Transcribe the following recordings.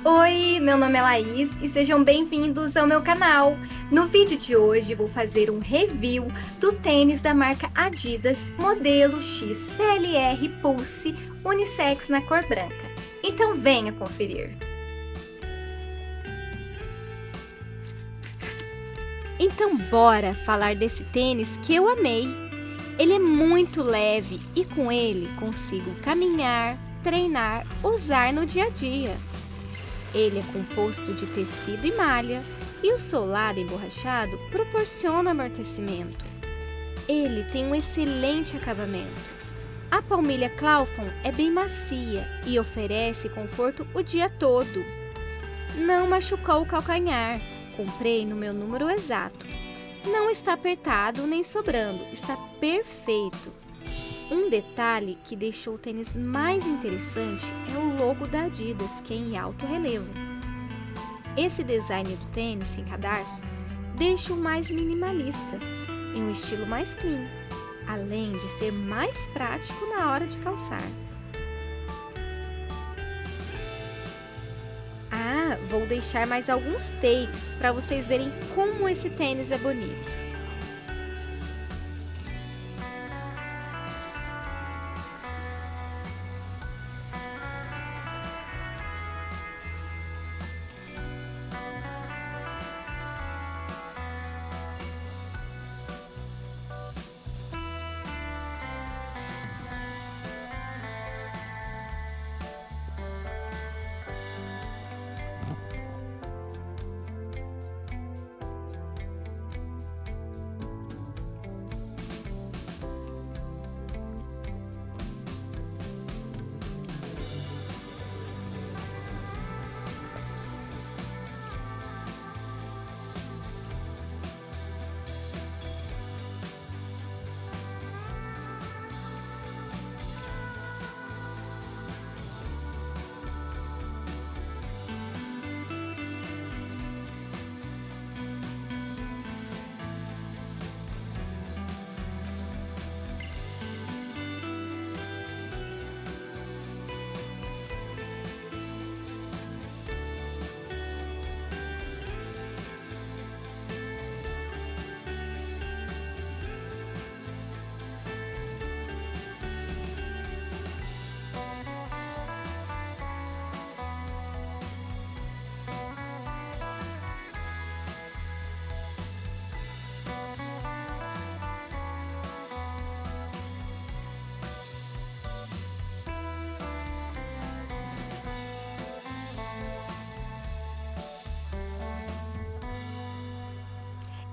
Oi, meu nome é Laís e sejam bem-vindos ao meu canal. No vídeo de hoje vou fazer um review do tênis da marca Adidas, modelo X PLR Pulse Unissex na cor branca. Então venha conferir. Então bora falar desse tênis que eu amei. Ele é muito leve e com ele consigo caminhar, treinar, usar no dia a dia. Ele é composto de tecido e malha e o solado emborrachado proporciona amortecimento. Ele tem um excelente acabamento. A palmilha Claufon é bem macia e oferece conforto o dia todo. Não machucou o calcanhar, comprei no meu número exato. Não está apertado nem sobrando, está perfeito. Um detalhe que deixou o tênis mais interessante é o logo da Adidas, que é em alto relevo. Esse design do tênis sem cadarço deixa-o mais minimalista, em um estilo mais clean, além de ser mais prático na hora de calçar. Vou deixar mais alguns takes para vocês verem como esse tênis é bonito.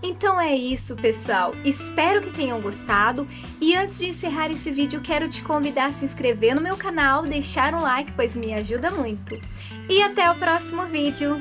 Então é isso, pessoal. Espero que tenham gostado. E antes de encerrar esse vídeo, quero te convidar a se inscrever no meu canal, deixar um like, pois me ajuda muito. E até o próximo vídeo.